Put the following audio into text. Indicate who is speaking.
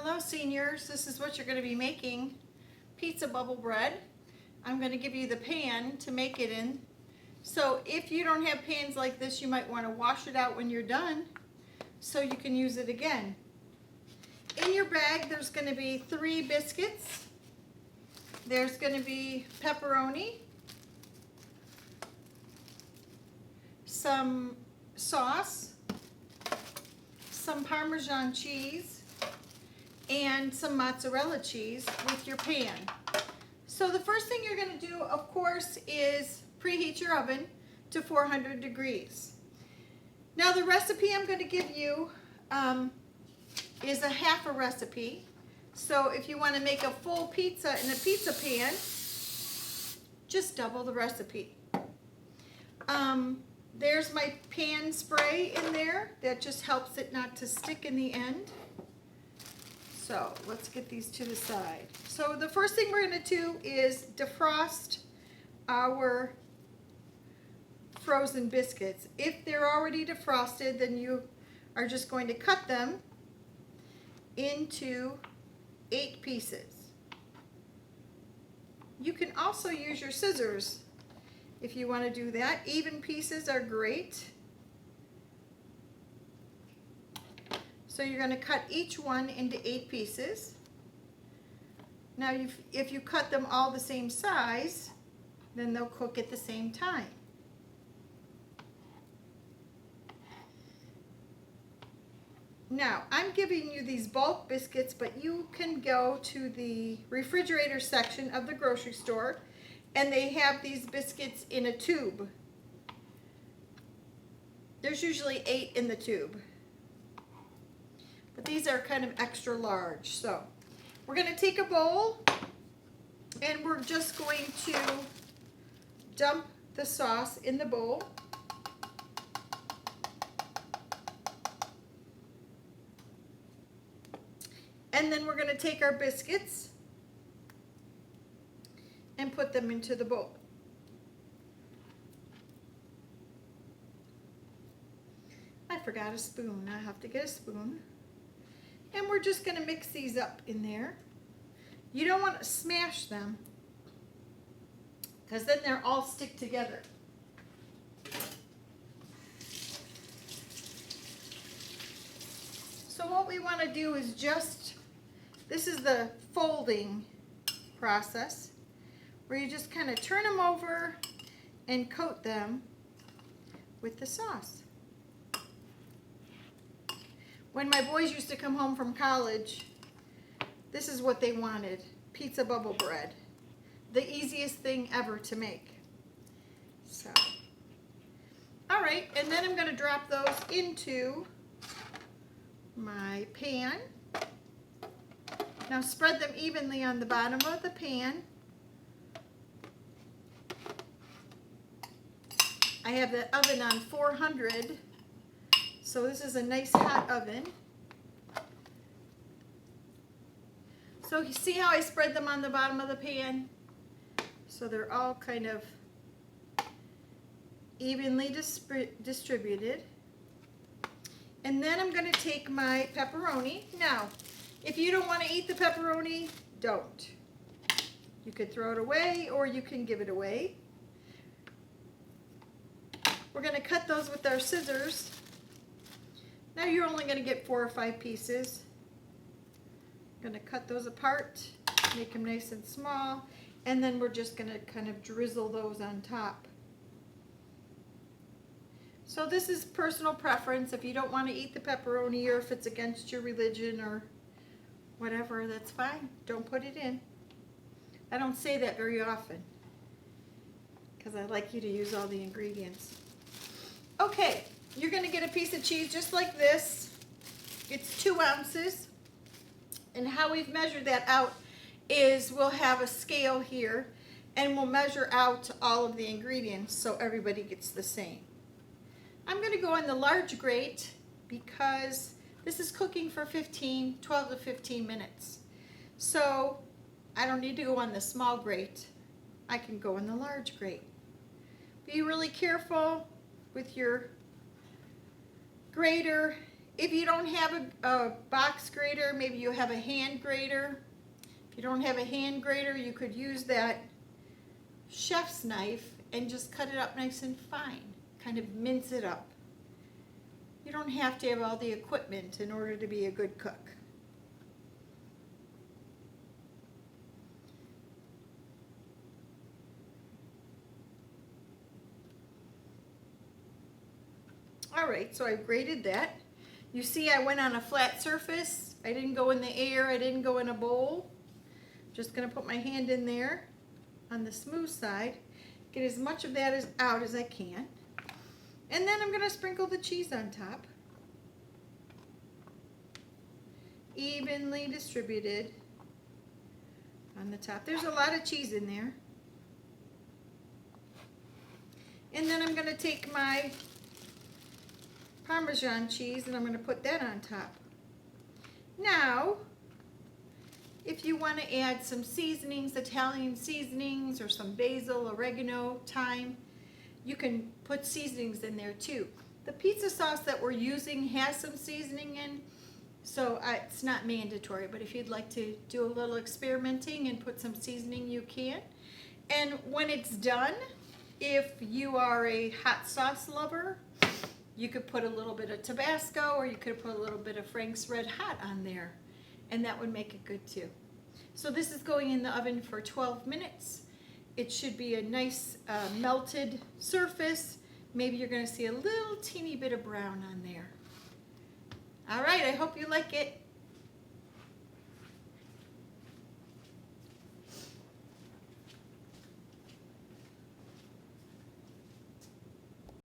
Speaker 1: Hello seniors, this is what you're going to be making, pizza bubble bread. I'm going to give you the pan to make it in. So if you don't have pans like this, you might want to wash it out when you're done so you can use it again. In your bag there's going to be 3 biscuits, there's going to be pepperoni, some sauce, some Parmesan cheese, and some mozzarella cheese with your pan. So the first thing you're going to do, of course, is preheat your oven to 400 degrees. Now the recipe I'm going to give you is a half a recipe. So if you want to make a full pizza in a pizza pan, just double the recipe. There's my pan spray in there. That just helps it not to stick in the end. So let's get these to the side. So the first thing we're going to do is defrost our frozen biscuits. If they're already defrosted, then you are just going to cut them into 8 pieces. You can also use your scissors if you want to do that. Even pieces are great. So you're going to cut each one into 8 pieces. Now if you cut them all the same size, then they'll cook at the same time. Now I'm giving you these bulk biscuits, but you can go to the refrigerator section of the grocery store and they have these biscuits in a tube. There's usually 8 in the tube. But these are kind of extra large. So we're going to take a bowl and we're just going to dump the sauce in the bowl. And then we're going to take our biscuits and put them into the bowl. I forgot a spoon. I have to get a spoon. And we're just going to mix these up in there. You don't want to smash them because then they're all stick together. So what we want to do is this is the folding process where you just kind of turn them over and coat them with the sauce. When my boys used to come home from college, this is what they wanted, pizza bubble bread. The easiest thing ever to make. So, all right, and then I'm going to drop those into my pan. Now spread them evenly on the bottom of the pan. I have the oven on 400. So this is a nice hot oven. So you see how I spread them on the bottom of the pan? So they're all kind of evenly distributed. And then I'm going to take my pepperoni. Now, if you don't want to eat the pepperoni, don't. You could throw it away or you can give it away. We're going to cut those with our scissors. Now you're only going to get 4 or 5 pieces. I'm going to cut those apart, make them nice and small, and then we're just going to kind of drizzle those on top. So this is personal preference. If you don't want to eat the pepperoni or if it's against your religion or whatever, that's fine. Don't put it in. I don't say that very often because I like you to use all the ingredients. Okay. You're going to get a piece of cheese just like this. It's 2 ounces. And how we've measured that out is we'll have a scale here and we'll measure out all of the ingredients so everybody gets the same. I'm going to go on the large grate because this is cooking for 12 to 15 minutes. So I don't need to go on the small grate. I can go on the large grate. Be really careful with your grater if you don't have a box grater, maybe you have a hand grater. If you don't have a hand grater, you could use that chef's knife and just cut it up nice and fine. Kind of mince it up. You don't have to have all the equipment in order to be a good cook. Alright, so I've grated that. You see I went on a flat surface. I didn't go in the air. I didn't go in a bowl. Just going to put my hand in there on the smooth side. Get as much of that out as I can. And then I'm going to sprinkle the cheese on top. Evenly distributed on the top. There's a lot of cheese in there. And then I'm going to take my Parmesan cheese and I'm going to put that on top. Now, if you want to add some seasonings, Italian seasonings, or some basil, oregano, thyme, you can put seasonings in there too. The pizza sauce that we're using has some seasoning in, so it's not mandatory, but if you'd like to do a little experimenting and put some seasoning, you can. And when it's done, if you are a hot sauce lover, you could put a little bit of Tabasco, or you could put a little bit of Frank's Red Hot on there, and that would make it good too. So this is going in the oven for 12 minutes. It should be a nice melted surface. Maybe you're going to see a little teeny bit of brown on there. All right, I hope you like it.